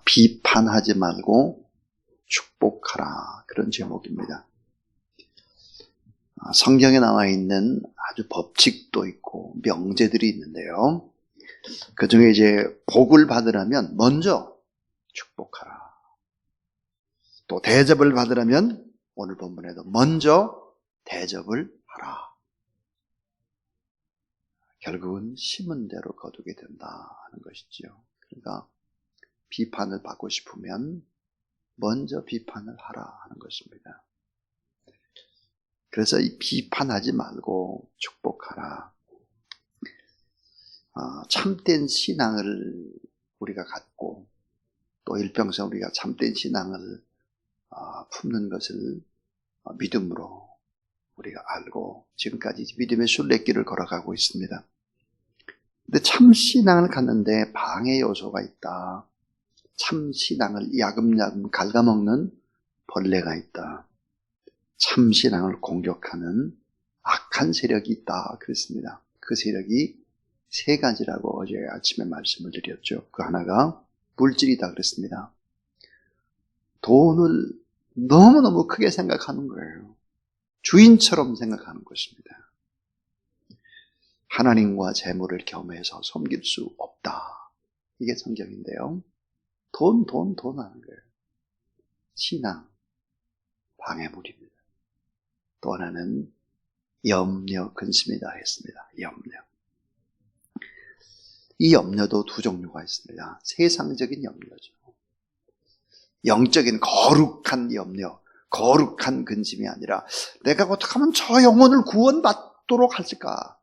비판하지 말고 축복하라. 그런 제목입니다. 성경에 나와 있는 아주 법칙도 있고 명제들이 있는데요. 그 중에 이제 복을 받으려면 먼저 축복하라. 또 대접을 받으려면 오늘 본문에도 먼저 대접을 하라. 결국은 심은 대로 거두게 된다 하는 것이지요. 그러니까 비판을 받고 싶으면 먼저 비판을 하라 하는 것입니다. 그래서 이 비판하지 말고 축복하라. 참된 신앙을 우리가 갖고 또 일평생 우리가 참된 신앙을 품는 것을 믿음으로 우리가 알고 지금까지 믿음의 순례길을 걸어가고 있습니다. 근데 참 신앙을 갖는데 방해 요소가 있다. 참 신앙을 야금야금 갉아먹는 벌레가 있다. 참 신앙을 공격하는 악한 세력이 있다 그랬습니다. 그 세력이 세 가지라고 어제 아침에 말씀을 드렸죠. 그 하나가 물질이다 그랬습니다. 돈을 너무너무 크게 생각하는 거예요. 주인처럼 생각하는 것입니다. 하나님과 재물을 겸해서 섬길 수 없다. 이게 성경인데요. 돈 하는 거예요. 신앙, 방해물입니다. 또 하나는 염려, 근심이다 했습니다. 염려. 이 염려도 두 종류가 있습니다. 세상적인 염려죠. 영적인 거룩한 염려, 거룩한 근심이 아니라 내가 어떻게 하면 저 영혼을 구원받도록 할까?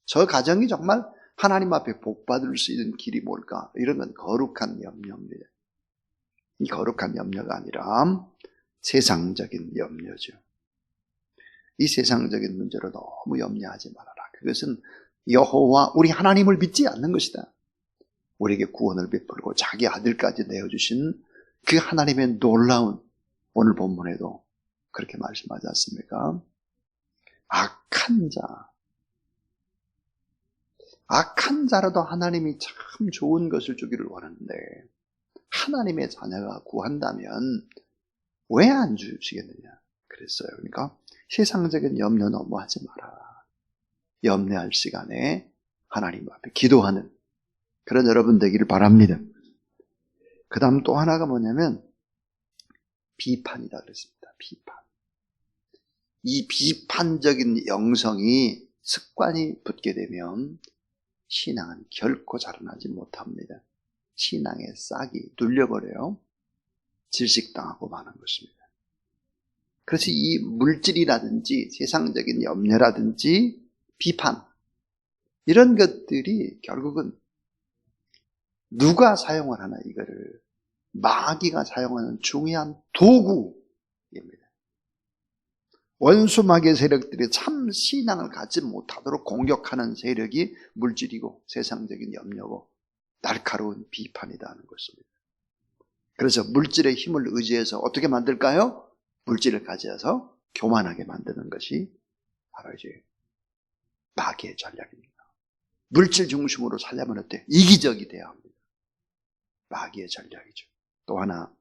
저 가정이 정말 하나님 앞에 복받을 수 있는 길이 뭘까? 이런 건 거룩한 염려입니다. 이 거룩한 염려가 아니라 세상적인 염려죠. 이 세상적인 문제로 너무 염려하지 말아라. 그것은 여호와 우리 하나님을 믿지 않는 것이다. 우리에게 구원을 베풀고 자기 아들까지 내어주신 그 하나님의 놀라운 오늘 본문에도 그렇게 말씀하지 않습니까? 악한 자라도 하나님이 참 좋은 것을 주기를 원하는데 하나님의 자녀가 구한다면 왜 안 주시겠느냐 그랬어요. 그러니까 세상적인 염려 너무 하지 마라. 염려할 시간에 하나님 앞에 기도하는 그런 여러분 되기를 바랍니다. 그 다음 또 하나가 뭐냐면 비판이다 그랬습니다. 비판. 이 비판적인 영성이 습관이 붙게 되면 신앙은 결코 자라나지 못합니다. 신앙의 싹이 눌려버려요. 질식당하고 마는 것입니다. 그래서 이 물질이라든지 세상적인 염려라든지 비판 이런 것들이 결국은 누가 사용을 하나 이거를 마귀가 사용하는 중요한 도구입니다. 원수 마귀의 세력들이 참 신앙을 갖지 못하도록 공격하는 세력이 물질이고 세상적인 염려고 날카로운 비판이라는 것입니다. 그래서 물질의 힘을 의지해서 어떻게 만들까요? 물질을 가져서 교만하게 만드는 것이 바로 이제 마귀의 전략입니다. 물질 중심으로 살려면 어때? 이기적이 돼야 합니다. 마귀의 전략이죠. 또 하나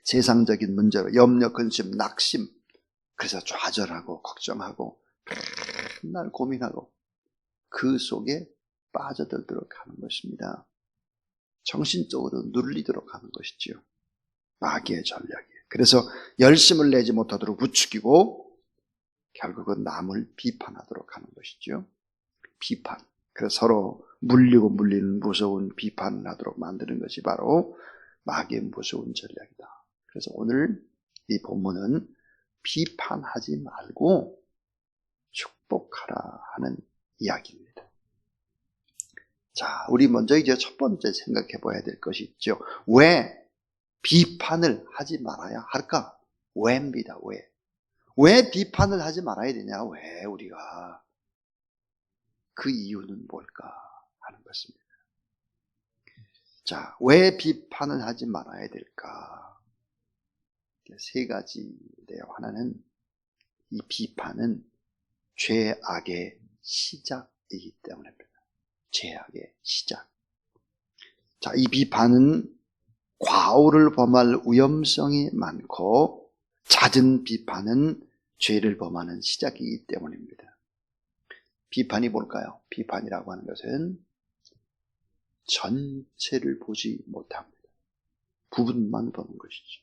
세상적인 문제로 염려, 근심, 낙심 그래서 좌절하고 걱정하고 맨날 고민하고 그 속에 빠져들도록 하는 것입니다. 정신적으로 눌리도록 하는 것이지요. 마귀의 전략이에요. 그래서 열심을 내지 못하도록 부추기고 결국은 남을 비판하도록 하는 것이죠. 비판. 그래서 서로 물리고 물리는 무서운 비판을 하도록 만드는 것이 바로 마귀의 무서운 전략이다. 그래서 오늘 이 본문은 비판하지 말고 축복하라 하는 이야기입니다. 자, 우리 먼저 이제 첫 번째 생각해 봐야 될 것이 있죠. 왜 비판을 하지 말아야 할까? 왜입니다. 왜? 왜 비판을 하지 말아야 되냐? 왜 우리가 그 이유는 뭘까 하는 것입니다. 자, 왜 비판을 하지 말아야 될까? 세 가지인데요. 하나는 이 비판은 죄악의 시작이기 때문입니다. 죄악의 시작. 자, 이 비판은 과오를 범할 위험성이 많고 잦은 비판은 죄를 범하는 시작이기 때문입니다. 비판이 뭘까요? 비판이라고 하는 것은 전체를 보지 못합니다. 부분만 보는 것이죠.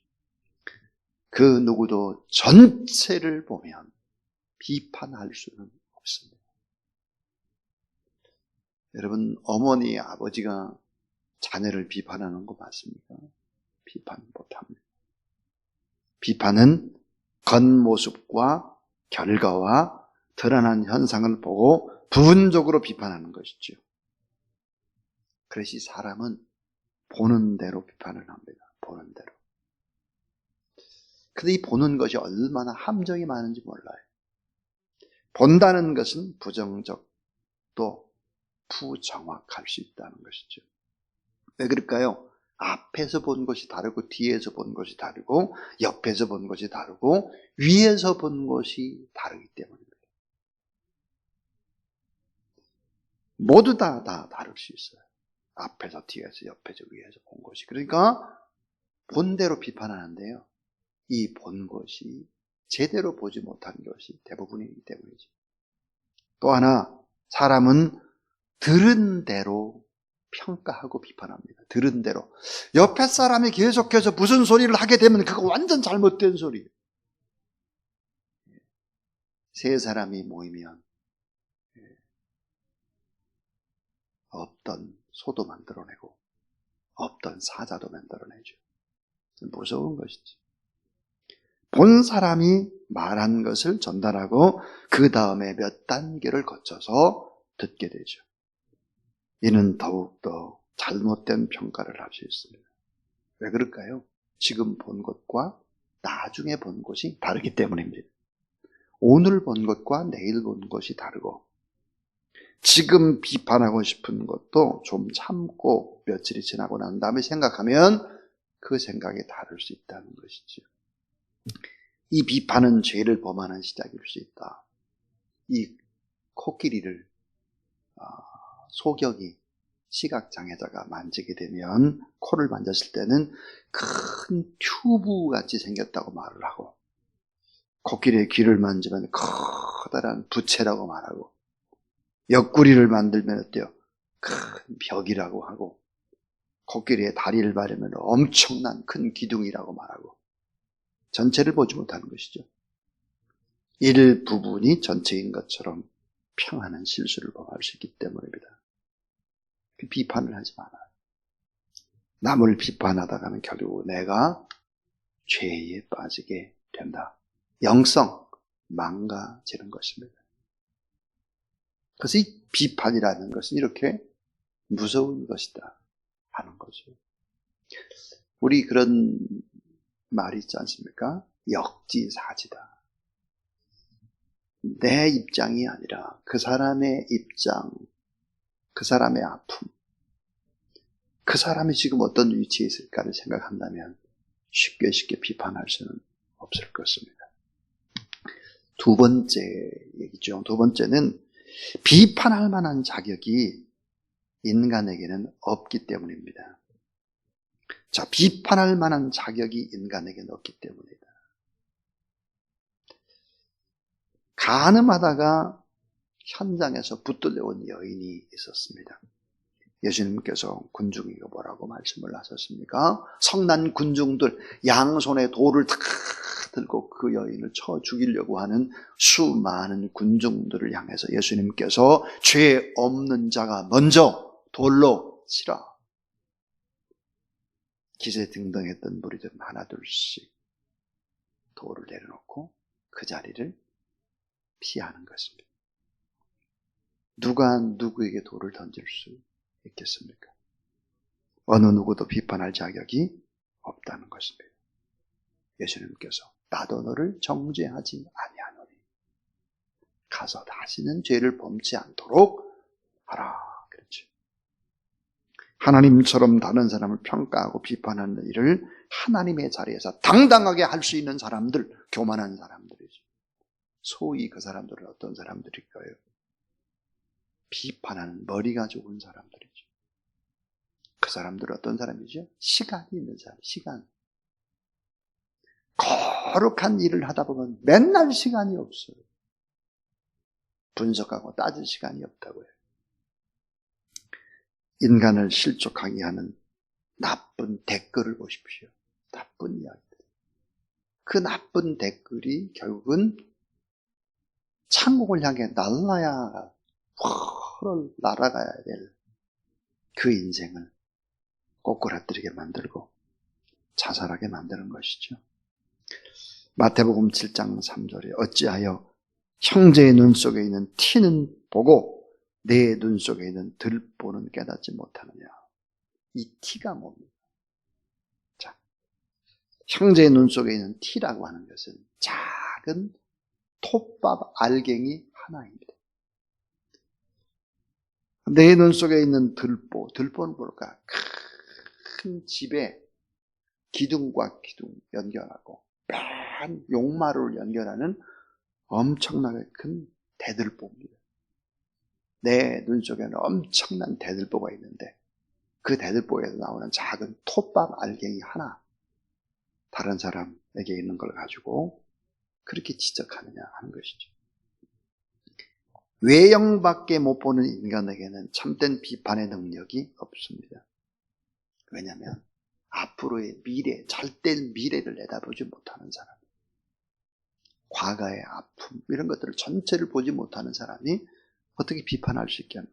그 누구도 전체를 보면 비판할 수는 없습니다. 여러분, 어머니, 아버지가 자녀를 비판하는 거 맞습니까? 비판 못합니다. 비판은 겉모습과 결과와 드러난 현상을 보고 부분적으로 비판하는 것이죠. 그래서 사람은 보는 대로 비판을 합니다. 보는 대로. 근데 이 보는 것이 얼마나 함정이 많은지 몰라요. 본다는 것은 부정적 또 부정확할 수 있다는 것이죠. 왜 그럴까요? 앞에서 본 것이 다르고 뒤에서 본 것이 다르고 옆에서 본 것이 다르고 위에서 본 것이 다르기 때문입니다. 모두 다 다를 수 있어요. 앞에서 뒤에서 옆에서 위에서 본 것이. 그러니까 본 대로 비판하는데요. 이 본 것이 제대로 보지 못한 것이 대부분이기 때문이죠. 또 하나, 사람은 들은 대로 평가하고 비판합니다. 들은 대로. 옆에 사람이 계속해서 무슨 소리를 하게 되면 그거 완전 잘못된 소리예요. 세 사람이 모이면 없던 소도 만들어내고 없던 사자도 만들어내죠. 무서운 것이지. 본 사람이 말한 것을 전달하고 그 다음에 몇 단계를 거쳐서 듣게 되죠. 이는 더욱더 잘못된 평가를 할 수 있습니다. 왜 그럴까요? 지금 본 것과 나중에 본 것이 다르기 때문입니다. 오늘 본 것과 내일 본 것이 다르고 지금 비판하고 싶은 것도 좀 참고 며칠이 지나고 난 다음에 생각하면 그 생각이 다를 수 있다는 것이죠. 이 비판은 죄를 범하는 시작일 수 있다. 이 코끼리를 소경이 시각장애자가 만지게 되면 코를 만졌을 때는 큰 튜브같이 생겼다고 말을 하고 코끼리의 귀를 만지면 커다란 부채라고 말하고 옆구리를 만들면 어때요? 큰 벽이라고 하고 코끼리의 다리를 바르면 엄청난 큰 기둥이라고 말하고 전체를 보지 못하는 것이죠. 일부분이 전체인 것처럼 평하는 실수를 범할 수 있기 때문입니다. 비판을 하지 말아요. 남을 비판하다가는 결국 내가 죄에 빠지게 된다. 영성 망가지는 것입니다. 그래서 이 비판이라는 것은 이렇게 무서운 것이다 하는 거죠. 우리 그런 말이 있지 않습니까? 역지사지다. 내 입장이 아니라 그 사람의 입장, 그 사람의 아픔, 그 사람이 지금 어떤 위치에 있을까를 생각한다면 쉽게 비판할 수는 없을 것입니다. 두 번째 얘기죠. 두 번째는 비판할 만한 자격이 인간에게는 없기 때문입니다. 자, 비판할 만한 자격이 인간에게는 없기 때문이다. 간음하다가 현장에서 붙들려온 여인이 있었습니다. 예수님께서 군중에게 뭐라고 말씀을 하셨습니까? 성난 군중들 양손에 돌을 탁 들고 그 여인을 쳐 죽이려고 하는 수많은 군중들을 향해서 예수님께서 죄 없는 자가 먼저 돌로 치라. 기세등등했던 무리들 하나둘씩 돌을 내려놓고 그 자리를 피하는 것입니다. 누가 누구에게 돌을 던질 수 있겠습니까? 어느 누구도 비판할 자격이 없다는 것입니다. 예수님께서 나도 너를 정죄하지 아니하노니 가서 다시는 죄를 범치 않도록 하라 그랬죠. 하나님처럼 다른 사람을 평가하고 비판하는 일을 하나님의 자리에서 당당하게 할 수 있는 사람들, 교만한 사람들이죠. 소위 그 사람들은 어떤 사람들일까요? 비판하는 머리가 좋은 사람들이죠. 그 그 사람들은 어떤 사람이죠? 시간이 있는 사람, 시간. 거룩한 일을 하다 보면 맨날 시간이 없어요. 분석하고 따질 시간이 없다고요. 인간을 실족하게 하는 나쁜 댓글을 보십시오. 나쁜 이야기들. 그 나쁜 댓글이 결국은 천국을 향해 날아가야 될 그 인생을 꼬꾸라뜨리게 만들고 자살하게 만드는 것이죠. 마태복음 7장 3절에 어찌하여 형제의 눈 속에 있는 티는 보고 내 눈 속에 있는 들보는 깨닫지 못하느냐. 이 티가 뭡니까? 자, 형제의 눈 속에 있는 티라고 하는 것은 작은 톱밥 알갱이 하나입니다. 내 눈 속에 있는 들보는 뭘까? 큰 집에 기둥과 기둥 연결하고 큰 용마루를 연결하는 엄청나게 큰 대들보입니다. 내 눈 속에는 엄청난 대들보가 있는데 그 대들보에서 나오는 작은 톱밥 알갱이 하나, 다른 사람에게 있는 걸 가지고 그렇게 지적하느냐 하는 것이죠. 외형밖에 못 보는 인간에게는 참된 비판의 능력이 없습니다. 왜냐하면 앞으로의 미래, 잘될 미래를 내다보지 못하는 사람, 과거의 아픔 이런 것들을 전체를 보지 못하는 사람이 어떻게 비판할 수 있겠나.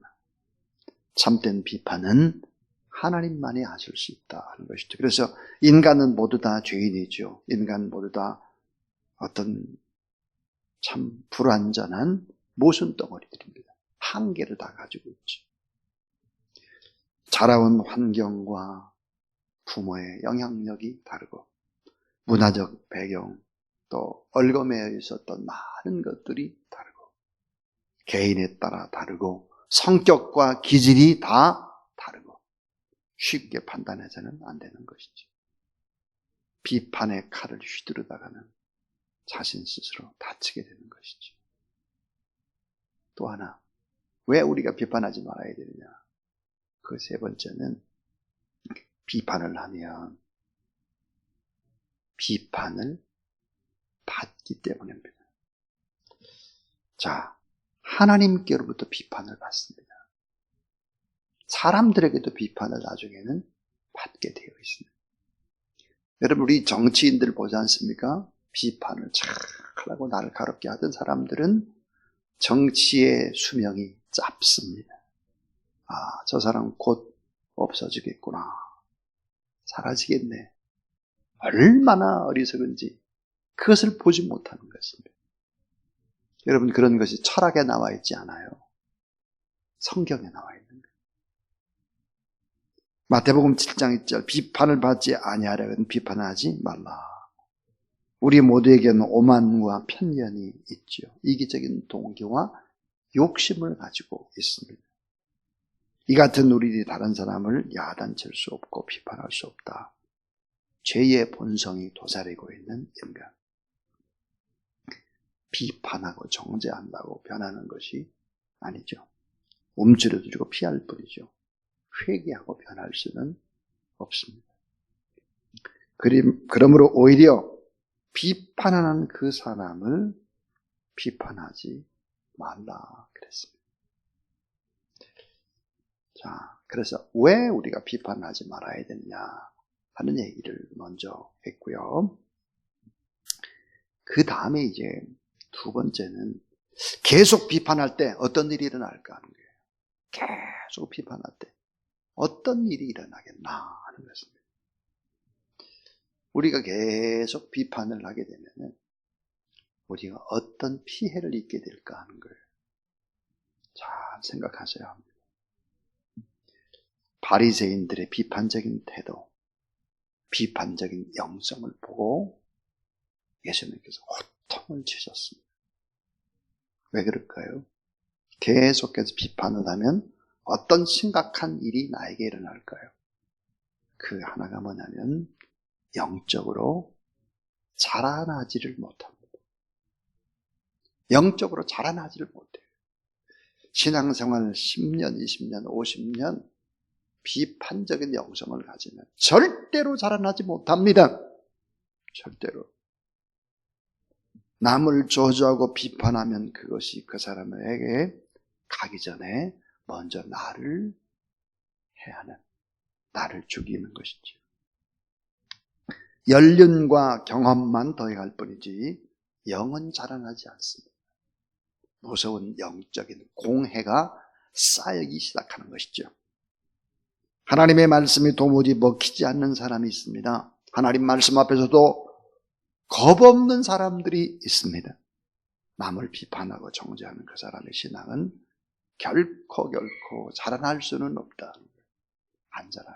참된 비판은 하나님만이 하실 수 있다 하는 것이죠. 그래서 인간은 모두 다 죄인이죠. 인간 모두 다 어떤 참 불완전한 모순덩어리들입니다. 한계를 다 가지고 있죠. 자라온 환경과 부모의 영향력이 다르고 문화적 배경 또 얼거매여 있었던 많은 것들이 다르고 개인에 따라 다르고 성격과 기질이 다 다르고 쉽게 판단해서는 안 되는 것이죠. 비판의 칼을 휘두르다가는 자신 스스로 다치게 되는 것이죠. 또 하나, 왜 우리가 비판하지 말아야 되느냐? 그 세 번째는 비판을 하면 비판을 받기 때문입니다. 자, 하나님께로부터 비판을 받습니다. 사람들에게도 비판을 나중에는 받게 되어 있습니다. 여러분, 우리 정치인들 보지 않습니까? 비판을 잘하고 날카롭게 하던 사람들은 정치의 수명이 짧습니다. 아, 저 사람 곧 없어지겠구나. 사라지겠네. 얼마나 어리석은지 그것을 보지 못하는 것입니다. 여러분, 그런 것이 철학에 나와 있지 않아요. 성경에 나와 있는 거예요. 마태복음 7장 1절 비판을 받지 아니하려거든 비판을 하지 말라. 우리 모두에게는 오만과 편견이 있죠. 이기적인 동기와 욕심을 가지고 있습니다. 이 같은 우리들이 다른 사람을 야단칠 수 없고 비판할 수 없다. 죄의 본성이 도사리고 있는 인간. 비판하고 정죄한다고 변하는 것이 아니죠. 움츠러들고 피할 뿐이죠. 회개하고 변할 수는 없습니다. 그러므로 오히려 비판하는 그 사람을 비판하지 말라 그랬습니다. 자, 그래서 왜 우리가 비판하지 말아야 되느냐 하는 얘기를 먼저 했고요. 그 다음에 이제 두 번째는 계속 비판할 때 어떤 일이 일어날까 하는 거예요. 계속 비판할 때 어떤 일이 일어나겠나 하는 것입니다. 우리가 계속 비판을 하게 되면 우리가 어떤 피해를 입게 될까 하는 거예요. 잘 생각하셔야 합니다. 바리새인들의 비판적인 태도, 비판적인 영성을 보고 예수님께서 호통을 치셨습니다. 왜 그럴까요? 계속해서 비판을 하면 어떤 심각한 일이 나에게 일어날까요? 그 하나가 뭐냐면 영적으로 자라나지를 못합니다. 영적으로 자라나지를 못해요. 신앙생활 10년, 20년, 50년 비판적인 영성을 가지면 절대로 자라나지 못합니다. 절대로. 남을 저주하고 비판하면 그것이 그 사람에게 가기 전에 먼저 나를 해하는, 나를 죽이는 것이죠. 연륜과 경험만 더해갈 뿐이지 영은 자라나지 않습니다. 무서운 영적인 공해가 쌓이기 시작하는 것이죠. 하나님의 말씀이 도무지 먹히지 않는 사람이 있습니다. 하나님 말씀 앞에서도 겁없는 사람들이 있습니다. 남을 비판하고 정죄하는 그 사람의 신앙은 결코 자라날 수는 없다. 안 자라요.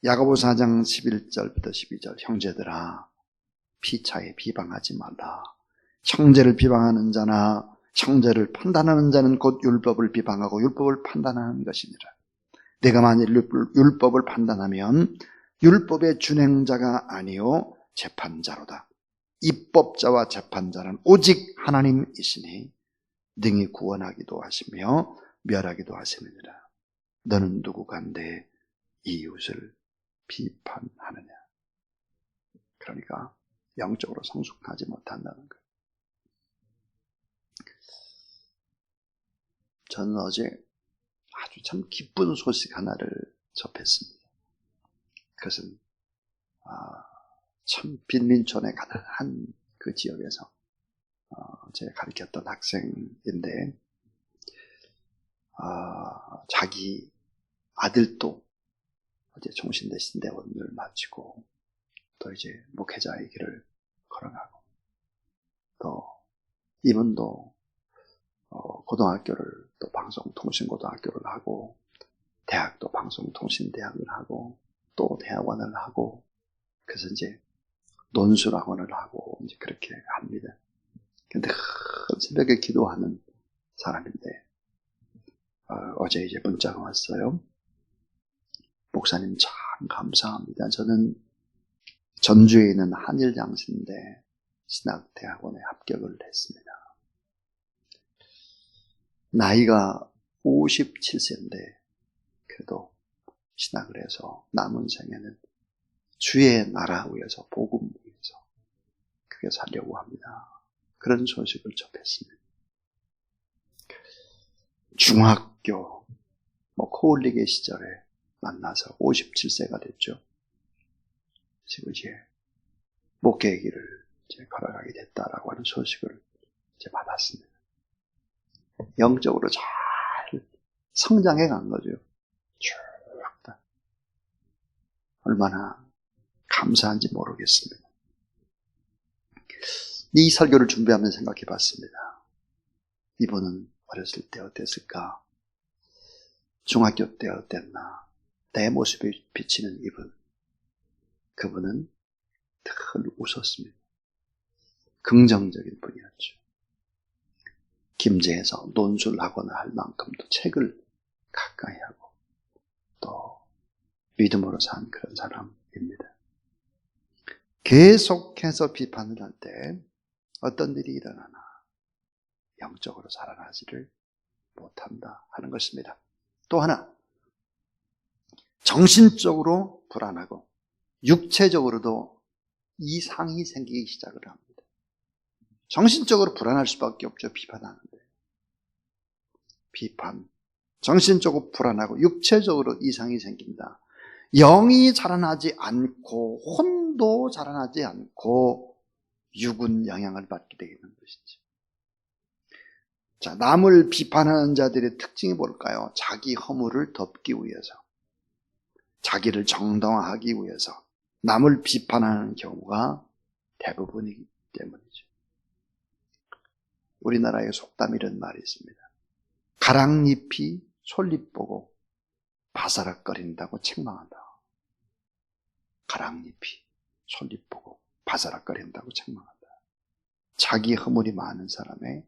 야고보서 4장 11절부터 12절 형제들아 피차에 비방하지 말라. 형제를 비방하는 자나 형제를 판단하는 자는 곧 율법을 비방하고 율법을 판단하는 것이니라. 내가 만일 율법을 판단하면 율법의 준행자가 아니요 재판자로다. 입법자와 재판자는 오직 하나님이시니 능히 구원하기도 하시며 멸하기도 하심이니라. 너는 누구간데 이웃을 비판하느냐. 그러니까 영적으로 성숙하지 못한다는 거예요. 저는 어제 아주 참 기쁜 소식 하나를 접했습니다. 그것은 참 빈민촌에 가난한 그 지역에서 제가 가르쳤던 학생인데 자기 아들도 어제 종신대신대 원을 마치고 또 이제 목회자의 길을 걸어가고 또 이분도 고등학교를 또 방송통신고등학교를 하고 대학도 방송통신대학을 하고 또 대학원을 하고 그래서 이제 논술학원을 하고 이제 그렇게 합니다. 근데 새벽에 기도하는 사람인데 어제 이제 문자가 왔어요. 목사님 참 감사합니다. 저는 전주에 있는 한일장신대 신학대학원에 합격을 했습니다. 나이가 57세인데 그래도 신학을 해서 남은 생에는 주의 나라 위해서 복음 위해서 그게 살려고 합니다. 그런 소식을 접했습니다. 중학교 코올리게 시절에 만나서 57세가 됐죠. 지금 이제 목회의 길을 이제 걸어가게 됐다라고 하는 소식을 이제 받았습니다. 영적으로 잘 성장해 간 거죠. 쭉 다. 얼마나 감사한지 모르겠습니다. 이 설교를 준비하면서 생각해 봤습니다. 이분은 어렸을 때 어땠을까? 중학교 때 어땠나? 내 모습에 비치는 이분. 그분은 늘 웃었습니다. 긍정적인 분이었죠. 김제에서 논술학원을 할 만큼도 책을 가까이 하고 또 믿음으로 산 그런 사람입니다. 계속해서 비판을 할 때 어떤 일이 일어나나 영적으로 살아나지를 못한다 하는 것입니다. 또 하나, 정신적으로 불안하고 육체적으로도 이상이 생기기 시작을 합니다. 정신적으로 불안할 수밖에 없죠. 비판하는데. 비판. 정신적으로 불안하고 육체적으로 이상이 생깁니다. 영이 자라나지 않고 혼도 자라나지 않고 육은 영향을 받게 되는 것이죠. 자, 남을 비판하는 자들의 특징이 뭘까요? 자기 허물을 덮기 위해서, 자기를 정당화하기 위해서 남을 비판하는 경우가 대부분이기 때문이죠. 우리나라의 속담 이런 말이 있습니다. 가랑잎이 솔잎 보고 바사락거린다고 책망한다. 가랑잎이 솔잎 보고 바사락거린다고 책망한다. 자기 허물이 많은 사람의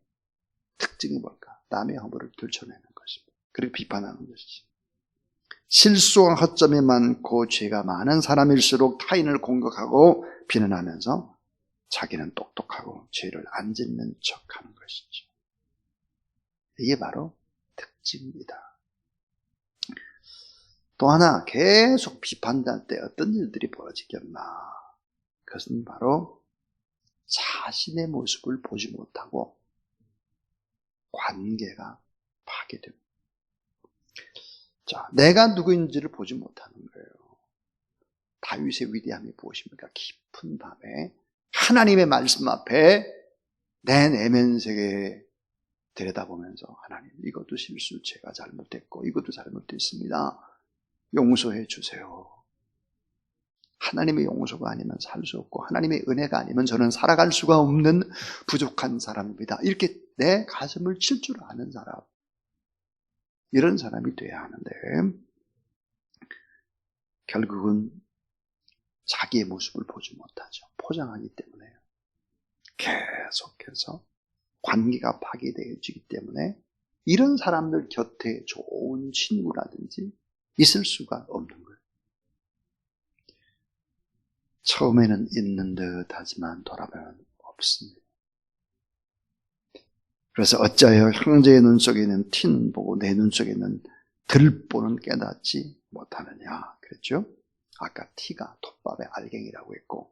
특징이 뭘까? 남의 허물을 들춰내는 것입니다. 그리고 비판하는 것이지. 실수와 허점이 많고 죄가 많은 사람일수록 타인을 공격하고 비난하면서 자기는 똑똑하고 죄를 안 짓는 척하는 것이죠. 이게 바로 특징입니다. 또 하나, 계속 비판할 때 어떤 일들이 벌어지겠나. 그것은 바로 자신의 모습을 보지 못하고 관계가 파괴됩니다. 자, 내가 누구인지를 보지 못하는 거예요. 다윗의 위대함이 무엇입니까? 깊은 밤에 하나님의 말씀 앞에 내 내면 세계에 들여다보면서 하나님, 이것도 실수, 제가 잘못했고 이것도 잘못됐습니다. 용서해 주세요. 하나님의 용서가 아니면 살 수 없고 하나님의 은혜가 아니면 저는 살아갈 수가 없는 부족한 사람입니다. 이렇게 내 가슴을 칠 줄 아는 사람, 이런 사람이 돼야 하는데 결국은 자기의 모습을 보지 못하죠. 포장하기 때문에요. 계속해서 관계가 파괴되어지기 때문에 이런 사람들 곁에 좋은 친구라든지 있을 수가 없는 거예요. 처음에는 있는 듯 하지만 돌아보면 없습니다. 그래서 어찌하여 형제의 눈 속에 있는 티는 보고 내 눈 속에 있는 들보는 깨닫지 못하느냐 그랬죠. 아까 티가 톱밥의 알갱이라고 했고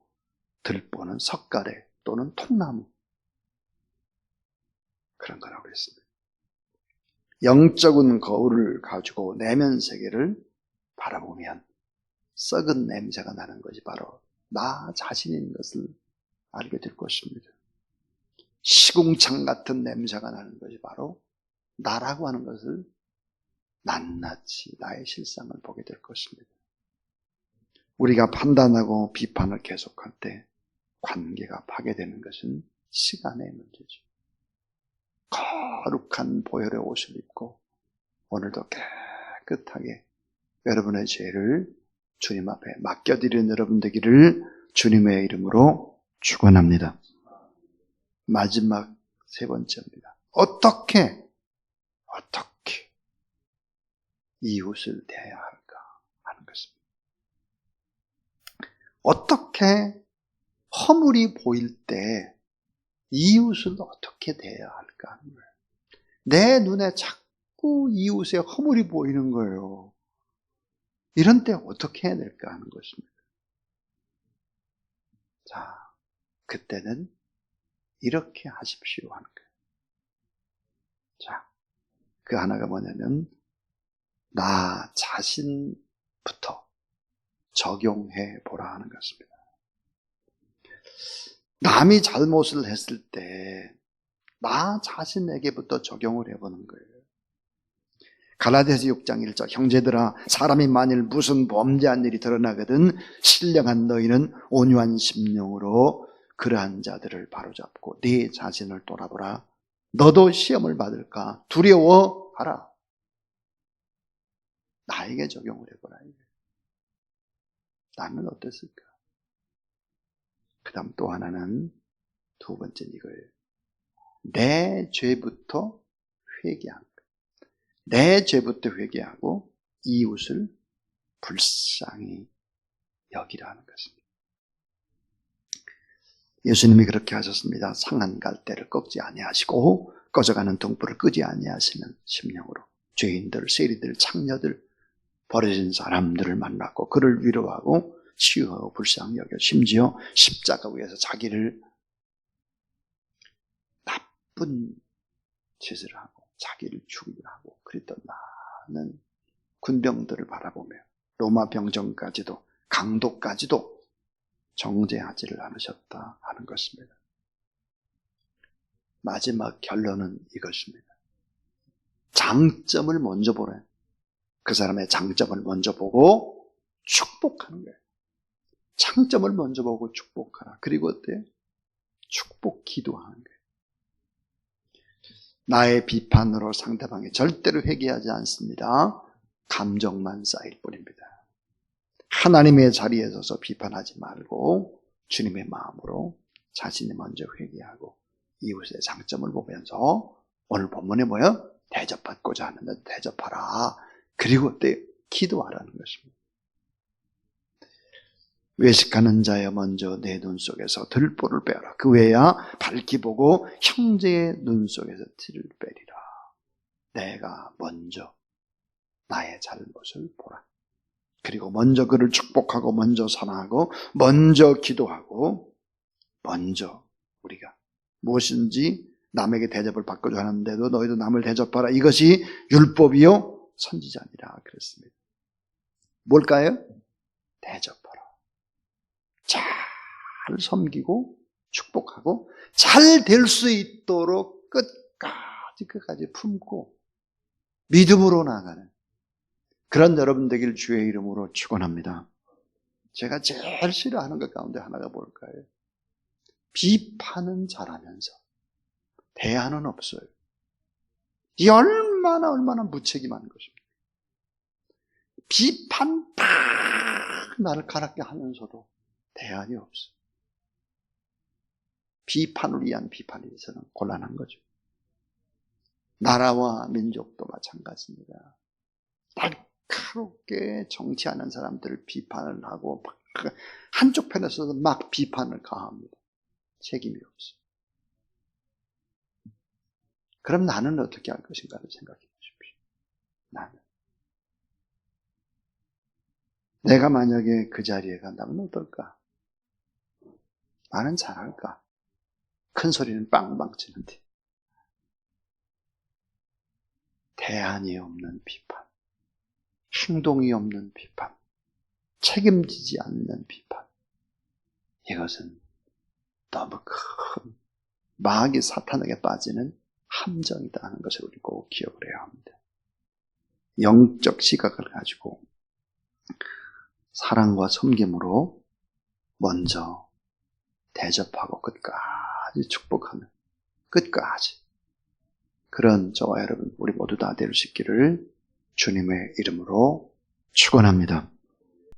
들보는 석가래 또는 통나무 그런 거라고 했습니다. 영적인 거울을 가지고 내면 세계를 바라보면 썩은 냄새가 나는 것이 바로 나 자신인 것을 알게 될 것입니다. 시궁창 같은 냄새가 나는 것이 바로 나라고 하는 것을 낱낱이 나의 실상을 보게 될 것입니다. 우리가 판단하고 비판을 계속할 때 관계가 파괴되는 것은 시간의 문제죠. 거룩한 보혈의 옷을 입고 오늘도 깨끗하게 여러분의 죄를 주님 앞에 맡겨드리는 여러분 되기를 주님의 이름으로 축원합니다. 마지막 세 번째입니다. 어떻게 이웃을 대해야 할까 하는 것입니다. 어떻게 허물이 보일 때 이웃을 어떻게 대해야 할까 하는 거예요. 내 눈에 자꾸 이웃의 허물이 보이는 거예요. 이런 때 어떻게 해야 될까 하는 것입니다. 자, 그때는 이렇게 하십시오 하는 거예요. 자, 그 하나가 뭐냐면 나 자신부터 적용해 보라 하는 것입니다. 남이 잘못을 했을 때 나 자신에게부터 적용을 해보는 거예요. 갈라디아서 6장 1절 형제들아 사람이 만일 무슨 범죄한 일이 드러나거든 신령한 너희는 온유한 심령으로 그러한 자들을 바로잡고 네 자신을 돌아보라. 너도 시험을 받을까 두려워하라. 나에게 적용을 해보라. 나는 어땠을까? 그 다음 또 하나는 두 번째는 이거예요. 내 죄부터 회개하는 거예요. 내 죄부터 회개하고 이웃을 불쌍히 여기라는 것입니다. 예수님이 그렇게 하셨습니다. 상한 갈대를 꺾지 아니하시고 꺼져가는 등불을 끄지 아니하시는 심령으로 죄인들, 세리들, 창녀들, 버려진 사람들을 만났고 그를 위로하고 치유하고 불쌍히 여겨 심지어 십자가 위에서 자기를 나쁜 짓을 하고 자기를 죽이려 하고 그랬던 많은 군병들을 바라보며 로마 병정까지도 강도까지도 정죄하지를 않으셨다 하는 것입니다. 마지막 결론은 이것입니다. 장점을 먼저 보래. 그 사람의 장점을 먼저 보고 축복하는 거예요. 장점을 먼저 보고 축복하라. 그리고 어때요? 축복 기도하는 거예요. 나의 비판으로 상대방이 절대로 회개하지 않습니다. 감정만 쌓일 뿐입니다. 하나님의 자리에 서서 비판하지 말고 주님의 마음으로 자신이 먼저 회개하고 이웃의 장점을 보면서 오늘 본문에 뭐예요? 대접받고자 하는데 대접하라. 그리고 어때요? 기도하라는 것입니다. 외식하는 자여 먼저 내 눈 속에서 들보를 빼라. 그 외야 밝히 보고 형제의 눈 속에서 티를 빼리라. 내가 먼저 나의 잘못을 보라. 그리고 먼저 그를 축복하고 먼저 사랑하고 먼저 기도하고 먼저 우리가 무엇인지 남에게 대접을 받고자 하는데도 너희도 남을 대접하라. 이것이 율법이요 선지자니라 그랬습니다. 뭘까요? 대접하라. 잘 섬기고 축복하고 잘 될 수 있도록 끝까지 품고 믿음으로 나아가는 그런 여러분 되길 주의 이름으로 축원합니다. 제가 제일 싫어하는 것 가운데 하나가 뭘까요? 비판은 잘하면서 대안은 없어요. 이 얼마나 무책임한 것입니다. 비판 딱 나를 가랍게 하면서도 대안이 없어요. 비판을 위한 비판에 있어서는 곤란한 거죠. 나라와 민족도 마찬가지입니다. 날카롭게 정치하는 사람들을 비판을 하고 한쪽 편에 서서 막 비판을 가합니다. 책임이 없어요. 그럼 나는 어떻게 할 것인가를 생각해 보십시오. 내가 만약에 그 자리에 간다면 어떨까? 나는 잘할까? 큰 소리는 빵빵 치는데 대안이 없는 비판, 행동이 없는 비판, 책임지지 않는 비판, 이것은 너무 큰 마귀 사탄에게 빠지는 함정이다 하는 것을 우리 꼭 기억을 해야 합니다. 영적 시각을 가지고 사랑과 섬김으로 먼저 대접하고 끝까지 축복하는, 끝까지 그런 저와 여러분 우리 모두 다 될 수 있기를 주님의 이름으로 축원합니다.